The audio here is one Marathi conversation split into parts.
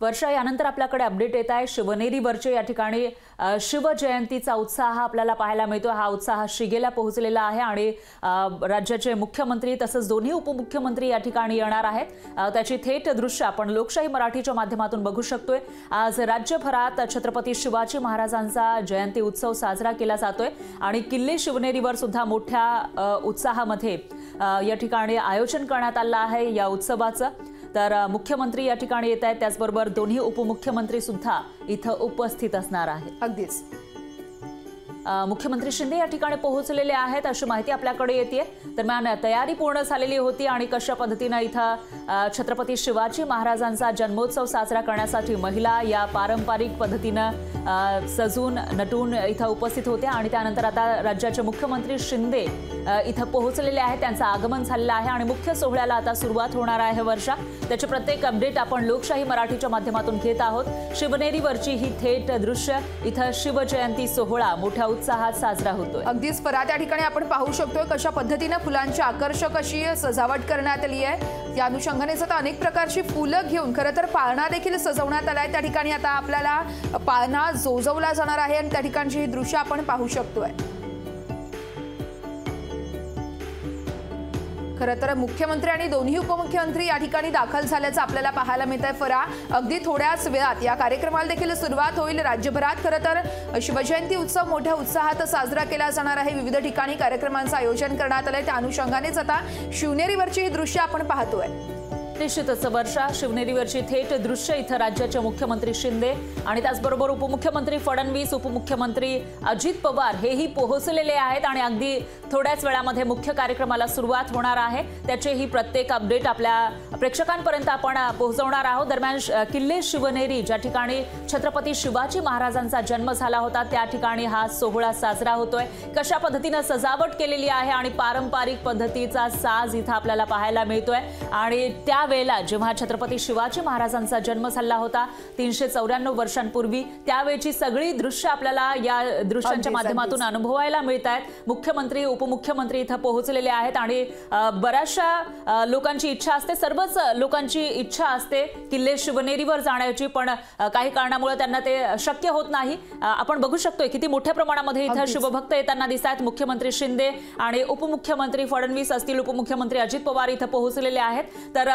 वर्षा, यानंतर आपल्याकडे अपडेट येत आहे शिवनेरीवरचे या ठिकाणी शिवजयंतीचा उत्साह आपल्याला पाहायला मिळतो। हा उत्साह शिगेला पोहोचलेला आहे आणि राज्याचे मुख्यमंत्री तसंच दोन्ही उपमुख्यमंत्री या ठिकाणी येणार आहेत। त्याची थेट दृश्य आपण लोकशाही मराठीच्या माध्यमातून बघू शकतोय। आज राज्यभरात छत्रपती शिवाजी महाराजांचा जयंती उत्सव साजरा केला जातोय आणि किल्ले शिवनेरीवर सुद्धा मोठ्या उत्साहामध्ये या ठिकाणी आयोजन करण्यात आलं आहे या उत्सवाचं। तर मुख्यमंत्री या ठिकाणी येत आहेत, त्याचबरोबर दोन्ही उपमुख्यमंत्री सुद्धा इथं उपस्थित असणार आहेत। अगदीच मुख्यमंत्री शिंदे या ठिकाणी पोहोचलेले आहेत अशी माहिती आपल्याकडे येते। दरम्यान तयारी पूर्ण झालेली होती आणि कशा पद्धतीने इथं छत्रपती शिवाजी महाराजांचा जन्मोत्सव साजरा करण्यासाठी महिला या पारंपरिक पद्धतीने सजून नटून इथं उपस्थित होत्या आणि त्यानंतर आता राज्याचे मुख्यमंत्री शिंदे इथं पोहोचलेले आहेत। त्यांचं आगमन झालेलं आहे आणि मुख्य सोहळ्याला आता सुरुवात होणार आहे। वर्षा, त्याचे प्रत्येक अपडेट आपण लोकशाही मराठीच्या माध्यमातून घेत आहोत। शिवनेरीवरची ही थेट दृश्य, इथं शिवजयंती सोहळा मोठ्या उत्साहात साजरा होतोय। अगदीच परा त्या ठिकाणी आपण पाहू शकतोय कशा पद्धतीने फुलांची आकर्षक अशी सजावट करण्यात आली आहे। या अनुषंगाने आता अनेक प्रकारची फुलं घेऊन खरं तर पाळणा देखील सजवण्यात आलाय। त्या ठिकाणी आता आपल्याला पाळणा जोजवला जाणार आहे आणि त्या ठिकाणची ही दृश्य आपण पाहू शकतोय। खरं तर मुख्यमंत्री आणि दोन्ही उपमुख्यमंत्री या ठिकाणी दाखल झाल्याचं आपल्याला पाहायला मिळत आहे। फरा अगदी थोड्याच वेळात या कार्यक्रमाला देखील सुरुवात होईल। राज्यभरात खरं तर शिवजयंती उत्सव मोठ्या उत्साहात साजरा केला जाणार आहे। विविध ठिकाणी कार्यक्रमांचं आयोजन करण्यात आलंय। त्या अनुषंगानेच आता शिवनेरीवरची ही दृश्य आपण पाहतोय। निश्चितच वर्षा, शिवनेरीवरची थेट दृश्य इथं राज्याचे मुख्यमंत्री शिंदे आणि त्याचबरोबर उपमुख्यमंत्री फडणवीस, उपमुख्यमंत्री अजित पवार हेही पोहोचलेले आहेत आणि अगदी थोड्याच वेळामध्ये मुख्य कार्यक्रमाला सुरुवात होणार आहे। त्याचेही प्रत्येक अपडेट आपल्या प्रेक्षकांपर्यंत आपण पोहोचवणार आहोत। दरम्यान किल्ले शिवनेरी ज्या ठिकाणी छत्रपती शिवाजी महाराजांचा जन्म झाला होता त्या ठिकाणी हा सोहळा साजरा होतोय। कशा पद्धतीने सजावट केलेली आहे आणि पारंपरिक पद्धतीचा साज इथं आपल्याला पाहायला मिळतोय आणि त्या वेळेला जेव्हा छत्रपती शिवाजी महाराजांचा जन्म झाला होता 394 वर्षांपूर्वी, त्यावेळची सगळी दृश्य आपल्याला या दृश्यांच्या माध्यमातून अनुभवायला मिळत आहेत। मुख्यमंत्री उपमुख्यमंत्री इथं पोहोचलेले आहेत आणि बऱ्याचशा लोकांची इच्छा असते, सर्वच लोकांची इच्छा असते किल्ले शिवनेरीवर जाण्याची, पण काही कारणामुळे त्यांना ते शक्य होत नाही। आपण बघू शकतोय किती मोठ्या प्रमाणामध्ये इथं शिवभक्त येताना दिसतात। मुख्यमंत्री शिंदे आणि उपमुख्यमंत्री फडणवीस असतील, उपमुख्यमंत्री अजित पवार इथं पोहोचलेले आहेत। तर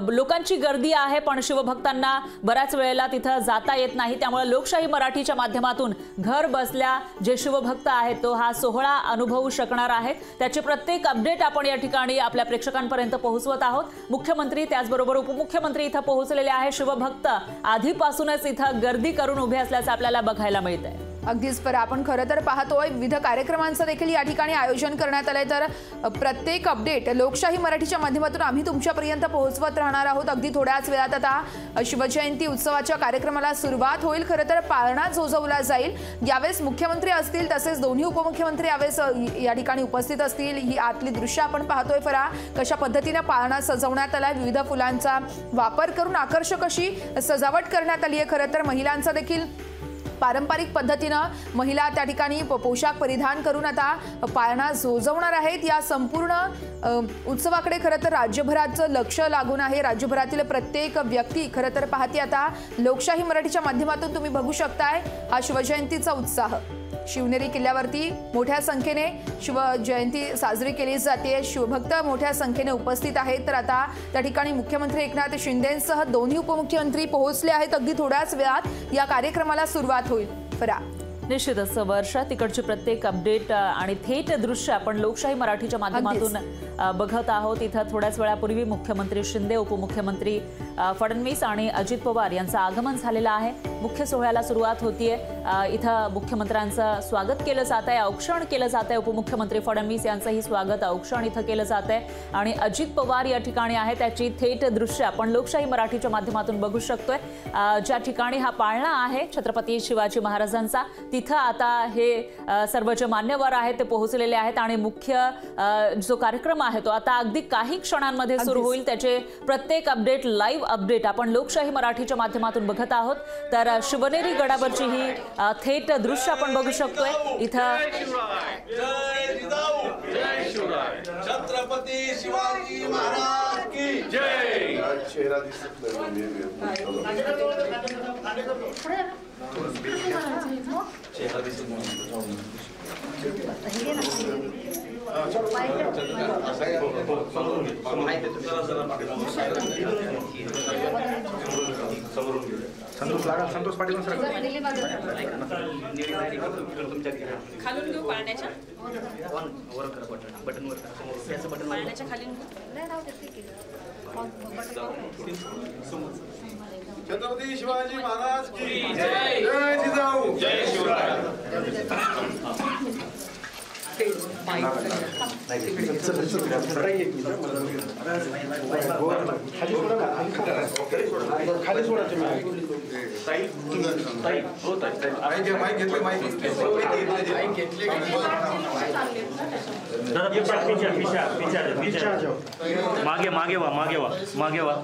लोकांची गर्दी आहे पण शिवभक्तांना बऱ्याच वेळेला तिथं जाता येत नाही। त्यामुळे लोकशाही मराठीच्या माध्यमातून घर बसल्या जे शिवभक्त आहेत तो हा सोहळा अनुभवू शकणार आहेत। त्याचे प्रत्येक अपडेट आपण या ठिकाणी आपल्या प्रेक्षकांपर्यंत पोहोचवत आहोत। मुख्यमंत्री त्याचबरोबर उपमुख्यमंत्री इथं पोहोचलेले आहे। शिवभक्त आधीपासूनच इथं गर्दी करून उभे असल्याचं आपल्याला बघायला मिळतंय। अगदीच पर आपण खरं तर पाहतोय विविध कार्यक्रमांचं देखील या ठिकाणी आयोजन करण्यात आलंय। तर प्रत्येक अपडेट लोकशाही मराठीच्या माध्यमातून आम्ही तुमच्यापर्यंत पोहोचवत राहणार आहोत। अगदी थोड्याच वेळात आता शिवजयंती उत्सवाच्या कार्यक्रमाला सुरुवात होईल। खरं तर पाळणा जोजवला जाईल। यावेळेस मुख्यमंत्री असतील तसेच दोन्ही उपमुख्यमंत्री यावेळेस या ठिकाणी उपस्थित असतील। ही आतली दृश्य आपण पाहतोय फरा कशा पद्धतीने पाळणा सजवण्यात आलाय। विविध फुलांचा वापर करून आकर्षक अशी सजावट करण्यात आली आहे। खरं तर महिलांचा देखील पारंपरिक पद्धतीनं महिला त्या ठिकाणी पोशाख परिधान करून आता पाळणा जोजवणार आहेत। या संपूर्ण उत्सवाकडे खरं तर राज्यभराचं लक्ष लागून आहे। राज्यभरातील प्रत्येक व्यक्ती खरं तर पाहते आता लोकशाही मराठीच्या माध्यमातून तुम्ही बघू शकताय हा शिवजयंतीचा उत्साह। शिवनेरी किल्ल्यावरती मोठ्या संख्येने शिवजयंती साजरी केली जाते। शिवभक्त मोठ्या संख्येने उपस्थित आहेत। तर आता त्या ठिकाणी मुख्यमंत्री एकनाथ शिंदेंसह दोन्ही उपमुख्यमंत्री पोहोचले आहेत। अगदी थोड्याच वेळात या कार्यक्रमाला सुरुवात होईल। फरा निश्चितच वर्षा, तिकडची प्रत्येक अपडेट आणि थेट दृश्य आपण लोकशाही मराठीच्या माध्यमातून बघत आहोत। इथं थोड्याच वेळापूर्वी मुख्यमंत्री शिंदे, उपमुख्यमंत्री फडणवीस आणि अजित पवार यांचं आगमन झालेलं आहे। मुख्य सोहळ्याला सुरुवात होतीये। इथं मुख्यमंत्र्यांचं स्वागत केलं जात आहे, औक्षण केलं जात आहे। उपमुख्यमंत्री फडणवीस यांचंही स्वागत औक्षण इथं केलं जात आहे आणि अजित पवार या ठिकाणी आहे। त्याची थेट दृश्य आपण लोकशाही मराठीच्या माध्यमातून बघू शकतोय। ज्या ठिकाणी हा पाळणा आहे छत्रपती शिवाजी महाराजांचा, तिथं आता हे सर्व जे मान्यवर आहेत ते पोहोचलेले आहेत आणि मुख्य जो कार्यक्रम आहे तो आता अगदी काही क्षणांमध्ये सुरू होईल। त्याचे प्रत्येक अपडेट, लाईव्ह अपडेट आपण लोकशाही मराठीच्या माध्यमातून बघत आहोत। तर शिवनेरी गडावरची ही थेट दृश्य आपण बघू शकतोय। इथं छत्रपती शिवाजी महाराज की जय. चेहरा दिसत नाही. संतोष पाटील खालून घेऊ पाळण्याच्या वर करा बटन वर करा बटन पाळण्याच्या खाली छत्रपती शिवाजी महाराज की जय. जय जिजाऊ. जय शिवराय. खाली सोडा मागे मागे वा मागे वा मागे वा.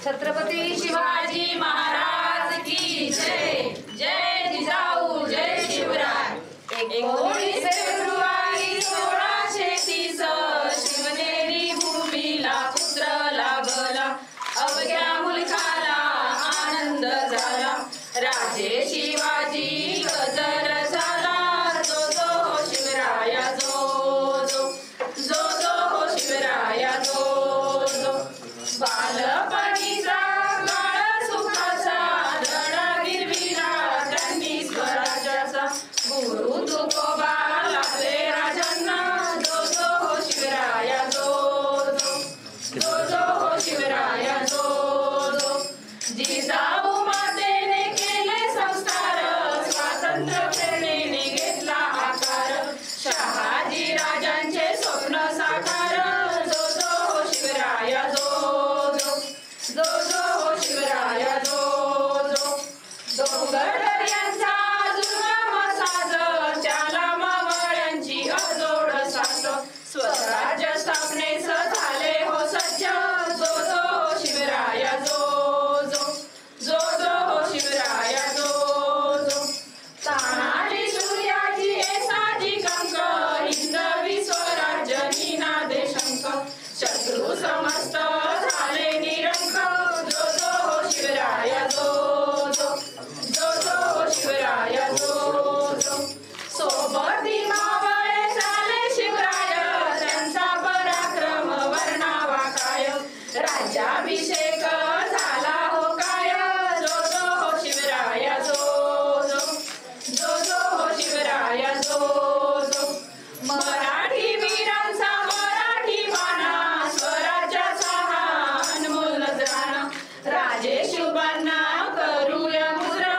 छत्रपती शिवाजी महाराज की जय. जय जिजाऊ. जय शिवराय. 19 फेब्रुवारी 1630 शिवनेरी भूमीला पुत्र लागला. अवघ्या मुलखाला आनंद झाला. राजे शिवाजी गजर झाला. जो जो शिवराया जो जो जो जो शिवराया जो जो. बालपणीचा काळ सुखाचा धडा गिरविला त्यांनी स्वराज्याचा. गुरु तुकोबा लागले राजांना. जो जो शिवराया जो जो जो जो शिवराया जो जो. जिजाऊ मातेने केले संस्कार. स्वातंत्र्य प्रेरणेने घेतला आकार. शहाजी राजांचे स्वप्न साकार. जो जो शिवराया जो जो जो जो शिवराया जो जो. डोंगर यांचा दुर्गम साज त्याला मावळ्यांची अजोड साथ. स्वराज्य स्थापनेस झाले हो सज्ज. जो जो शिवराया जो जो जो जो शिवराया जो जो. तानाजी सूर्याजी हे साजिक अंक. हिंदवी स्वराज्य निनादे शंक. शत्रू समस्त झाले निरंक. जो जो शिवराया जो जो जो जो शिवराया जो जो. सोबती मावळे झाले शिवराय. त्यांचा पराक्रम वर्णावा काय. राज्याभिषेक झाला हो काय. जो जो शिवराया जो जो जो जो शिवराया जो जो. मराठी वीरांचा मराठी बाणा. स्वराज्याचा हा अनमोल जाणा. राजे शुभांना करूया मुजरा.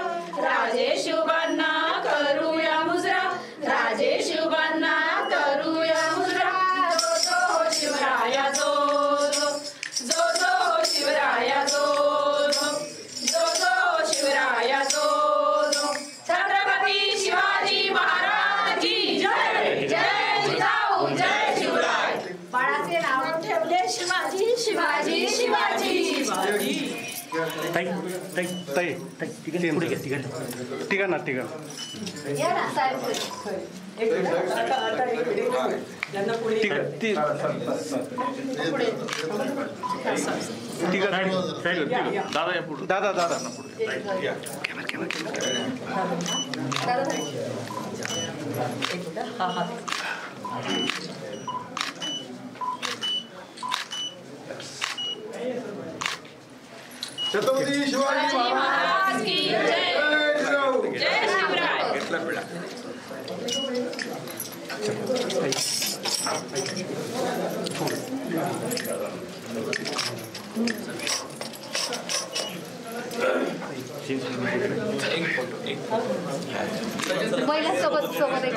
राजे शुभांना करूया मुजरा. राजे शुभांना करूया मुजरा. जो जो शिवराया जो जो जो जो शिवराया जो जो जो जो शिवराया जो जो. छत्रपती शिवाजी महाराज की जय. जय जिजाऊ. जय शिवराय. बाळाचे नाव ठेवले शिवाजी. शिवाजी शिवाजी शिवाजी. ताई ताई ताई ताई तिघांनी पुढे घ्या तिघांनी. ठीक आहे ना ठीक आहे. ठीक आहे ती ठीक आहे. दादा या पुढे. दादा दादा ना पुढे. छत्रपती शिवाजी महाराज की जय. जय जिजाऊ. जय शिवराय. महिला सोबत सोबत एक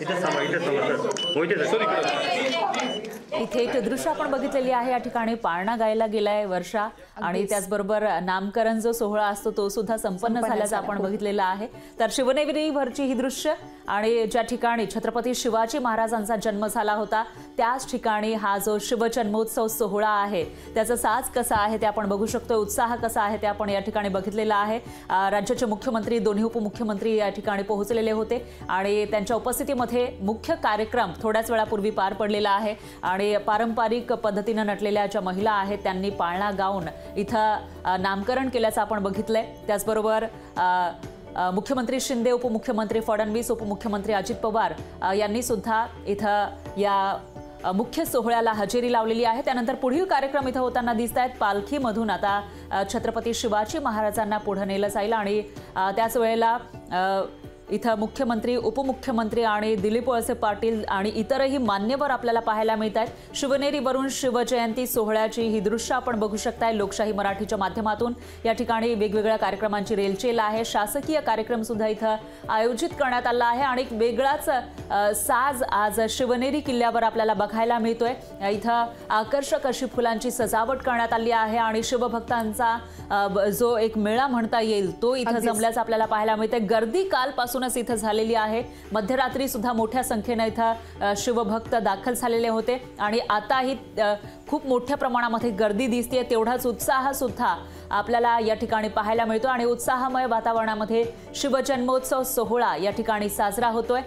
इथे थांबा इथे थांबा सर. हो इथे सर. ही थेट दृश्य आपण बघितलेली आहे। या ठिकाणी पाळणा गायला गेलाय वर्षा आणि त्याचबरोबर नामकरण जो सोहळा असतो तो सुद्धा संपन्न झाल्याचं आपण बघितलेलं आहे। तर शिवनेरीवरची ही दृश्य आणि ज्या ठिकाणी छत्रपती शिवाजी महाराजांचा जन्म झाला होता त्याच ठिकाणी हा जो शिवजन्मोत्सव सोहळा आहे त्याचा साज कसा आहे ते आपण बघू शकतो, उत्साह कसा आहे ते आपण या ठिकाणी बघितलेला आहे। राज्याचे मुख्यमंत्री दोन्ही उपमुख्यमंत्री या ठिकाणी पोहोचलेले होते आणि त्यांच्या उपस्थितीमध्ये मुख्य कार्यक्रम थोड्याच वेळापूर्वी पार पडलेला आहे आणि पारंपरिक पद्धतीने नटलेल्या ज्या महिला आहेत त्यांनी पाळणा गाऊन इथं नामकरण केल्याचं आपण बघितलंय। त्याचबरोबर मुख्यमंत्री शिंदे, उपमुख्यमंत्री फडणवीस, उपमुख्यमंत्री अजित पवार यांनी सुद्धा इथं या मुख्य सोहळ्याला हजेरी लावलेली आहे। त्यानंतर पुढील कार्यक्रम इथं होताना दिसत आहेत। पालखीमधून आता छत्रपती शिवाजी महाराजांना पुढे नेलं जाईल आणि त्याच वेळेला इथं मुख्यमंत्री, उपमुख्यमंत्री आणि दिलीप वळसे पाटील आणि इतरही मान्यवर आपल्याला पाहायला मिळत आहेत। शिवनेरीवरून शिवजयंती सोहळ्याची ही दृश्य आपण बघू शकताय। लोकशाही मराठीच्या माध्यमातून या ठिकाणी वेगवेगळ्या कार्यक्रमांची रेलचेल आहे। शासकीय कार्यक्रम सुद्धा इथं आयोजित करण्यात आला आहे आणि एक वेगळाच साज आज शिवनेरी किल्ल्यावर आपल्याला बघायला मिळतोय। इथं आकर्षक अशी फुलांची सजावट करण्यात आली आहे आणि शिवभक्तांचा जो एक मेळा म्हणता येईल तो इथं जमल्याचं आपल्याला पाहायला मिळतंय। गर्दी कालपासून इथं झालेली आहे। मध्यरात्री सुद्धा मोठ्या संख्येने इथं शिवभक्त दाखल झालेले होते आणि आताही खूप मोठ्या प्रमाणामध्ये गर्दी दिसते। तेवढाच उत्साह सुद्धा आपल्याला या ठिकाणी पाहायला मिळतो आणि उत्साहमय वातावरणामध्ये शिवजन्मोत्सव सोहळा या ठिकाणी साजरा होतोय।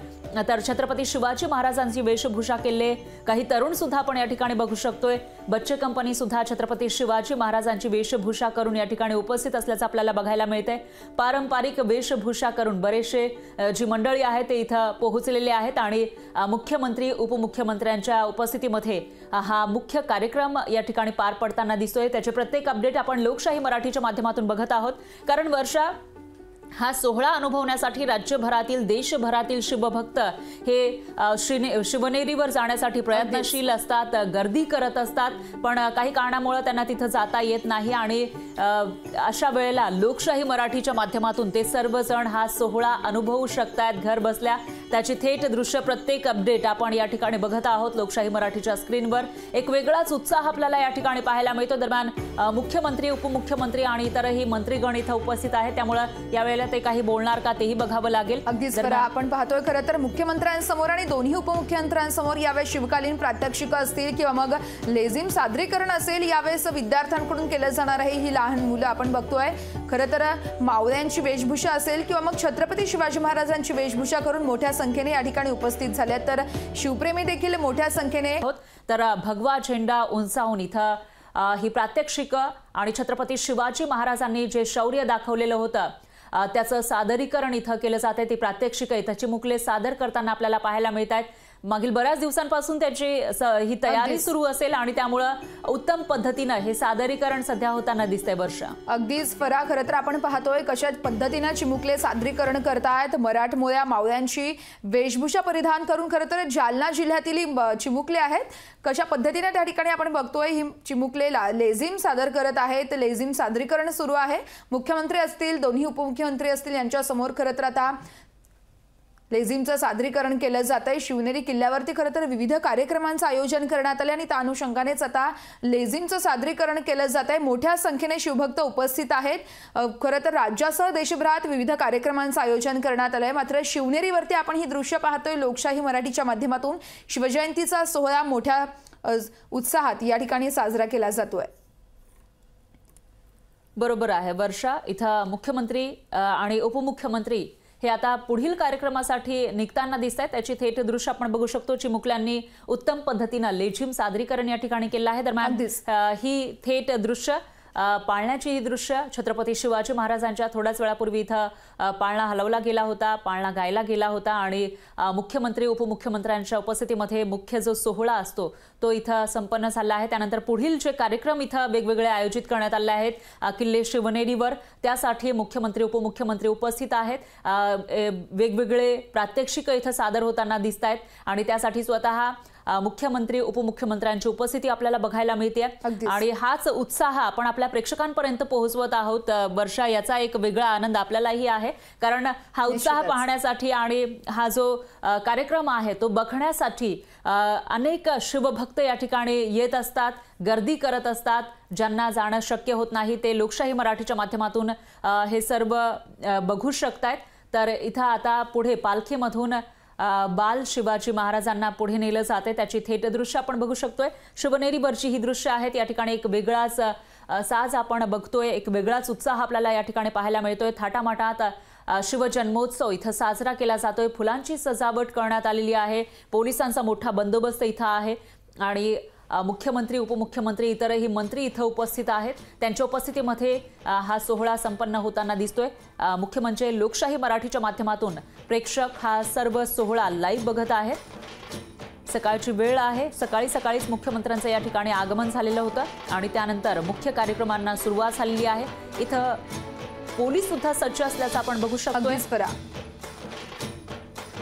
तर छत्रपती शिवाजी महाराजांची वेशभूषा केले काही तरुण सुद्धा आपण या ठिकाणी बघू शकतोय। बच्चे कंपनी सुद्धा छत्रपती शिवाजी महाराजांची वेशभूषा करून या ठिकाणी उपस्थित असल्याचं आपल्याला बघायला मिळतंय। पारंपरिक वेशभूषा करून बरेचसे जी मंडळी आहेत ते इथं पोहोचलेले आहेत आणि मुख्यमंत्री, उपमुख्यमंत्र्यांच्या उपस्थितीमध्ये हा मुख्य कार्यक्रम या ठिकाणी पार पडताना दिसतोय। त्याचे प्रत्येक अपडेट आपण लोकशाही मराठीच्या माध्यमातून बघत आहोत कारण वर्षा हा सोहळा अनुभवण्यासाठी राज्यभरातील, देशभरातील शिवभक्त हे शिवनेरीवर जाण्यासाठी प्रयत्नशील असतात, गर्दी करत असतात, पण काही कारणामुळे त्यांना तिथं जाता येत नाही आणि अशा वेळेला लोकशाही मराठीच्या माध्यमातून ते सर्वजण हा सोहळा अनुभवू शकतात घर बसल्या। त्याची थेट दृश्य प्रत्येक अपडेट आपण या ठिकाणी बघत आहोत लोकशाही मराठीच्या स्क्रीनवर। एक वेगळाच उत्साह आपल्याला या ठिकाणी पाहायला मिळतो। दरम्यान मुख्यमंत्री, उपमुख्यमंत्री आणि इतरही मंत्रीगण इथं उपस्थित आहेत त्यामुळे यावेळेला ते काही बोलणार का तेही बघावं लागेल। अगदीच आपण पाहतोय खरं तर मुख्यमंत्र्यांसमोर आणि दोन्ही उपमुख्यमंत्र्यांसमोर यावेळेस शिवकालीन प्रात्यक्षिक असतील किंवा मग लेझिम सादरीकरण असेल यावेळेस विद्यार्थ्यांकडून केलं जाणार आहे। ही लहान मुलं आपण बघतोय खरं तर मावळ्यांची वेशभूषा असेल किंवा मग छत्रपती शिवाजी महाराजांची वेशभूषा करून मोठ्या संख्येने या ठिकाणी उपस्थित झाले। तर शिवप्रेमी देखील मोठ्या संख्येने तर भगवा झेंडा उंचावून इथं ही प्रात्यक्षिक आणि छत्रपती शिवाजी महाराजांनी जे शौर्य दाखवलेलं होतं त्याचं सादरीकरण इथं केलं जाते। ती प्रात्यक्षिक इथं चिमुकले सादर करताना आपल्याला पाहायला मिळत आहेत। मागील बऱ्याच दिवसांपासून त्याची ही तयारी सुरू असेल आणि त्यामुळे उत्तम पद्धतीने हे सादरीकरण सध्या होताना दिसतंय वर्षा। अगदीच फरा खरं तर आपण पाहतोय कशा पद्धतीने चिमुकले सादरीकरण करतायत। मराठमोळ्या मावळ्यांची वेशभूषा परिधान करून खरं तर जालना जिल्ह्यातील चिमुकले आहेत कशा पद्धतीने त्या ठिकाणी आपण बघतोय ही चिमुकले लेझिम सादर करत आहेत। लेझिम सादरीकरण सुरू आहे। मुख्यमंत्री असतील, दोन्ही उपमुख्यमंत्री असतील यांच्या समोर खरं तर आता लेझिमचं सादरीकरण केलं जात आहे। शिवनेरी किल्ल्यावरती खरं तर विविध कार्यक्रमांचं आयोजन करण्यात आले आणि त्या अनुषंगानेच आता लेझिमचं सादरीकरण केलं जात आहे। मोठ्या संख्येने शिवभक्त उपस्थित आहेत। खरं तर राज्यासह देशभरात विविध कार्यक्रमांचं आयोजन करण्यात आलंय। मात्र शिवनेरीवरती आपण ही दृश्य पाहतोय लोकशाही मराठीच्या माध्यमातून शिवजयंतीचा सोहळा मोठ्या उत्साहात या ठिकाणी साजरा केला जातोय। बरोबर आहे वर्षा। इथं मुख्यमंत्री आणि उपमुख्यमंत्री हे आता पुढील कार्यक्रमासाठी निघताना दिसत आहेत। त्याची थेट दृश्य आपण बघू शकतो। चिमुकल्यांनी उत्तम पद्धतीने लेझिम सादरीकरण या ठिकाणी केलं आहे। दरम्यान ही थेट दृश्य पाळण्याची ही दृश्य छत्रपती शिवाजी महाराजांच्या थोड्याच वेळापूर्वी इथं पाळणा हलवला गेला होता, पाळणा गायला गेला होता आणि मुख्यमंत्री, उपमुख्यमंत्र्यांच्या उपस्थितीमध्ये मुख्य जो सोहळा असतो तो इथं संपन्न झाला आहे। त्यानंतर पुढील जे कार्यक्रम इथं वेगवेगळे आयोजित करण्यात आले आहेत किल्ले शिवनेरीवर त्यासाठी मुख्यमंत्री, उपमुख्यमंत्री उपस्थित आहेत। वेगवेगळे प्रात्यक्षिक इथं सादर होताना दिसत आहेत आणि त्यासाठी स्वतः मुख्यमंत्री उपमुख्यमंत्र्यांची उपस्थिती आपल्याला बघायला मिळते अगदीच. आणि हाच उत्साह आपण आपल्या प्रेक्षकांपर्यंत पोहोचवत आहोत. वर्षा, याचा एक वेगळा आनंद आपल्यालाही आहे, कारण हा उत्साह निश्चितच. पाहण्यासाठी आणि हा जो कार्यक्रम आहे तो बघण्यासाठी अनेक शिवभक्त या ठिकाणी येत असतात, गर्दी करत असतात. ज्यांना जाणं शक्य होत नाही ते लोकशाही मराठीच्या माध्यमातून हे सर्व बघू शकतायत. तर इथं आता पुढे पालखीमधून बाल शिवाजी महाराजांना पुढे नेलं जाते, त्याची थेट दृश्य आपण बघू शकतोय. शिवनेरीवरची ही दृश्य आहेत. या ठिकाणी एक वेगळाच साज आपण बघतोय, एक वेगळाच उत्साह आपल्याला या ठिकाणी पाहायला मिळतोय. थाटामाटात शिवजन्मोत्सव इथं साजरा केला जातोय. फुलांची सजावट करण्यात आलेली आहे. पोलिसांचा मोठा बंदोबस्त इथं आहे आणि मुख्यमंत्री उपमुख्यमंत्री इतरही मंत्री इथं उपस्थित आहेत. त्यांच्या उपस्थितीमध्ये हा सोहळा संपन्न होताना दिसतोय. मुख्य म्हणजे लोकशाही मराठीच्या माध्यमातून प्रेक्षक हा सर्व सोहळा लाईव्ह बघत आहेत. सकाळची वेळ आहे. सकाळीच मुख्यमंत्र्यांचं या ठिकाणी आगमन झालेलं होतं आणि त्यानंतर मुख्य कार्यक्रमांना सुरुवात झालेली आहे. इथं पोलीस सुद्धा सज्ज असल्याचं आपण बघू शकतोय.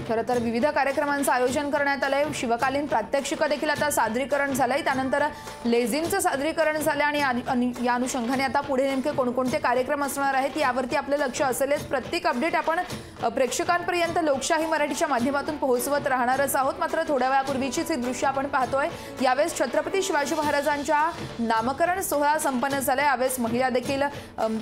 खरं तर विविध कार्यक्रमांचं आयोजन करण्यात आलंय. शिवकालीन प्रात्यक्षिक देखील आता सादरीकरण झालंय. त्यानंतर लेझिमचं सादरीकरण झालंय आणि या अनुषंगाने आता पुढे नेमके कोणकोणते कार्यक्रम असणार आहेत यावरती आपलं लक्ष असेलच. प्रत्येक अपडेट आपण प्रेक्षकांपर्यंत लोकशाही मराठीच्या माध्यमातून पोहोचवत राहणारच आहोत. मात्र थोड्या वेळापूर्वीचीच ही दृश्य आपण पाहतोय. यावेळेस छत्रपती शिवाजी महाराजांच्या नामकरण सोहळा संपन्न झालाय. यावेळेस महिला देखील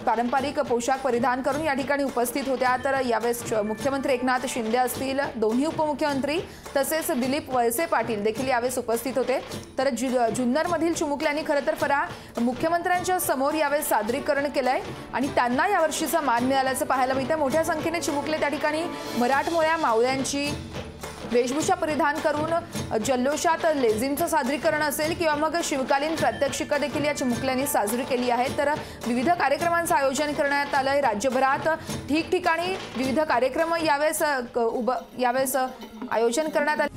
पारंपरिक पोशाख परिधान करून या ठिकाणी उपस्थित होत्या. तर यावेळेस मुख्यमंत्री एकनाथ शिंदे असतील, दोन्ही उपमुख्यमंत्री तसेच दिलीप वळसे पाटील देखील यावेळेस उपस्थित होते. तर जुन्नरमधील चिमुकल्यांनी खरं तर मुख्यमंत्र्यांच्या समोर यावेळेस सादरीकरण केलंय आणि त्यांना यावर्षीचा मान मिळाल्याचं पाहायला मिळतं. मोठ्या संख्येने चिमुकले त्या ठिकाणी मराठमोळ्या मावळ्यांची वेशभूषा परिधान करून जल्लोषात लेझिमचं सादरीकरण असेल किंवा मग शिवकालीन प्रात्यक्षिक देखील या चिमुकल्यांनी साजरी केली आहेत. तर विविध कार्यक्रमांचं आयोजन करण्यात आलंय. राज्यभरात ठिकठिकाणी विविध कार्यक्रम यावेळेस आयोजन करण्यात आले.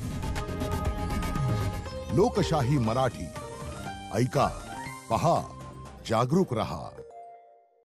लोकशाही मराठी ऐका, पहा, जागरूक रहा.